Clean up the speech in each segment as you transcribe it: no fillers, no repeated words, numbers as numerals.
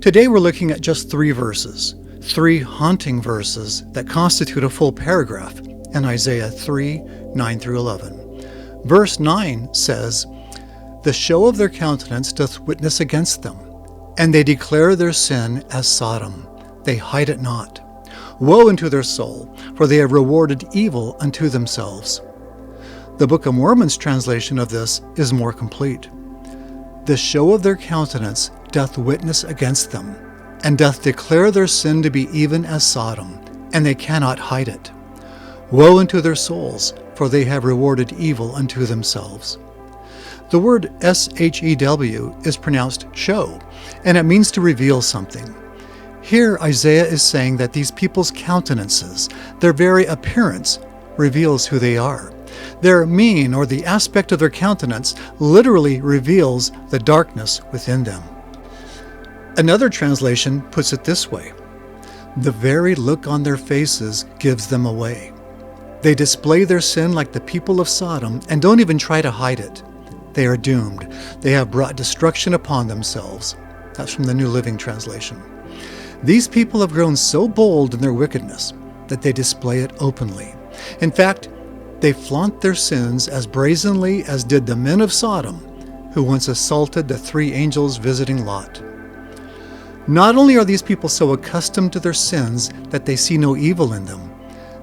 Today we're looking at just 3 verses, 3 haunting verses that constitute a full paragraph in Isaiah 3, 9 through 11. Verse 9 says, "The show of their countenance doth witness against them, and they declare their sin as Sodom. They hide it not. Woe unto their soul, for they have rewarded evil unto themselves." The Book of Mormon's translation of this is more complete. "The show of their countenance doth witness against them, and doth declare their sin to be even as Sodom, and they cannot hide it. Woe unto their souls, for they have rewarded evil unto themselves." The word S-H-E-W is pronounced show, and it means to reveal something. Here Isaiah is saying that these people's countenances, their very appearance, reveals who they are. Their mien, or the aspect of their countenance, literally reveals the darkness within them. Another translation puts it this way: "The very look on their faces gives them away. They display their sin like the people of Sodom and don't even try to hide it. They are doomed. They have brought destruction upon themselves." That's from the New Living Translation. These people have grown so bold in their wickedness that they display it openly. In fact, they flaunt their sins as brazenly as did the men of Sodom, who once assaulted the 3 angels visiting Lot. Not only are these people so accustomed to their sins that they see no evil in them,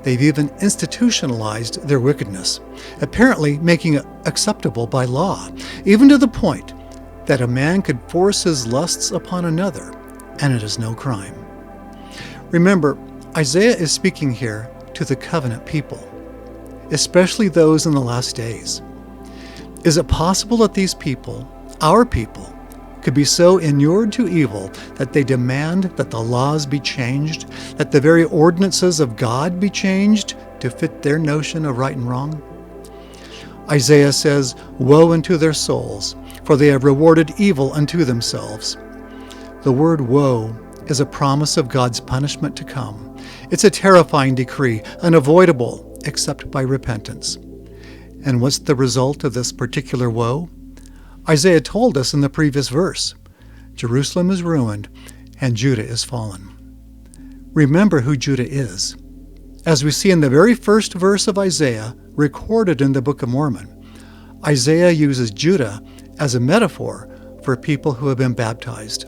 they've even institutionalized their wickedness, apparently making it acceptable by law, even to the point that a man could force his lusts upon another, and it is no crime. Remember, Isaiah is speaking here to the covenant people, especially those in the last days. Is it possible that these people, our people, could be so inured to evil that they demand that the laws be changed, that the very ordinances of God be changed to fit their notion of right and wrong? Isaiah says, "Woe unto their souls, for they have rewarded evil unto themselves." The word woe is a promise of God's punishment to come. It's a terrifying decree, unavoidable except by repentance. And what's the result of this particular woe? Isaiah told us in the previous verse, "Jerusalem is ruined, and Judah is fallen." Remember who Judah is. As we see in the very first verse of Isaiah, recorded in the Book of Mormon, Isaiah uses Judah as a metaphor for people who have been baptized.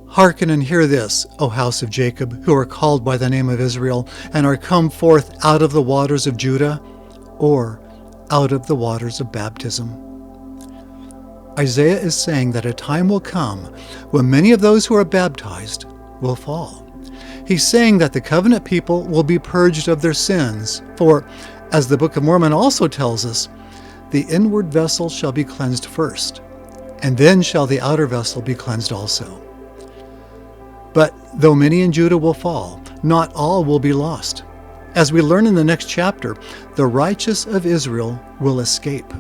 "Hearken and hear this, O house of Jacob, who are called by the name of Israel, and are come forth out of the waters of Judah, or out of the waters of baptism." Isaiah is saying that a time will come when many of those who are baptized will fall. He's saying that the covenant people will be purged of their sins, for, as the Book of Mormon also tells us, the inward vessel shall be cleansed first, and then shall the outer vessel be cleansed also. But though many in Judah will fall, not all will be lost. As we learn in the next chapter, the righteous of Israel will escape.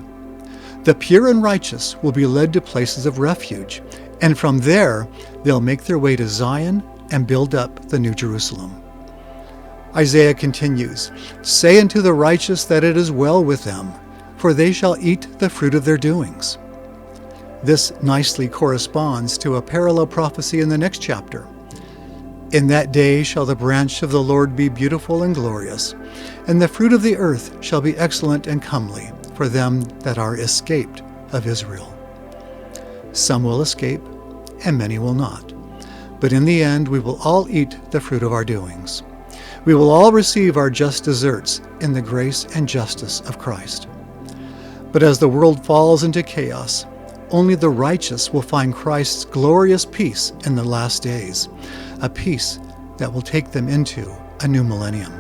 The pure and righteous will be led to places of refuge, and from there they'll make their way to Zion and build up the New Jerusalem. Isaiah continues, "Say unto the righteous that it is well with them, for they shall eat the fruit of their doings." This nicely corresponds to a parallel prophecy in the next chapter. "In that day shall the branch of the Lord be beautiful and glorious, and the fruit of the earth shall be excellent and comely for them that are escaped of Israel." Some will escape, and many will not. But in the end, we will all eat the fruit of our doings. We will all receive our just deserts in the grace and justice of Christ. But as the world falls into chaos, only the righteous will find Christ's glorious peace in the last days, a peace that will take them into a new millennium.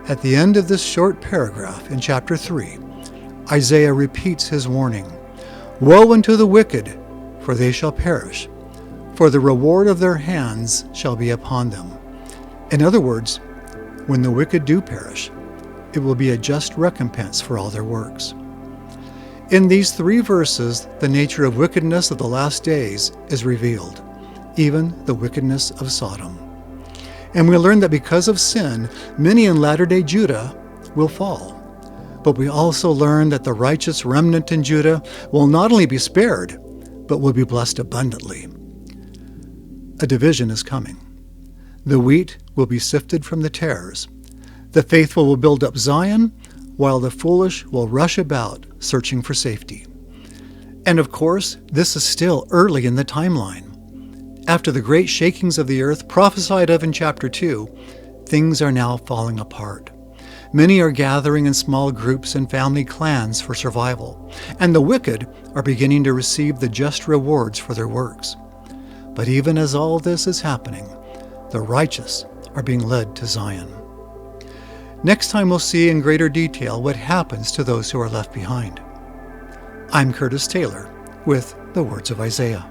At the end of this short paragraph in chapter 3, Isaiah repeats his warning, "Woe unto the wicked, for they shall perish, for the reward of their hands shall be upon them." In other words, when the wicked do perish, it will be a just recompense for all their works. In these 3 verses, the nature of wickedness of the last days is revealed, even the wickedness of Sodom. And we learn that because of sin, many in latter-day Judah will fall. But we also learn that the righteous remnant in Judah will not only be spared, but will be blessed abundantly. A division is coming. The wheat will be sifted from the tares. The faithful will build up Zion, while the foolish will rush about searching for safety. And of course, this is still early in the timeline. After the great shakings of the earth prophesied of in chapter 2, things are now falling apart. Many are gathering in small groups and family clans for survival, and the wicked are beginning to receive the just rewards for their works. But even as all this is happening, the righteous are being led to Zion. Next time we'll see in greater detail what happens to those who are left behind. I'm Curtis Taylor with the Words of Isaiah.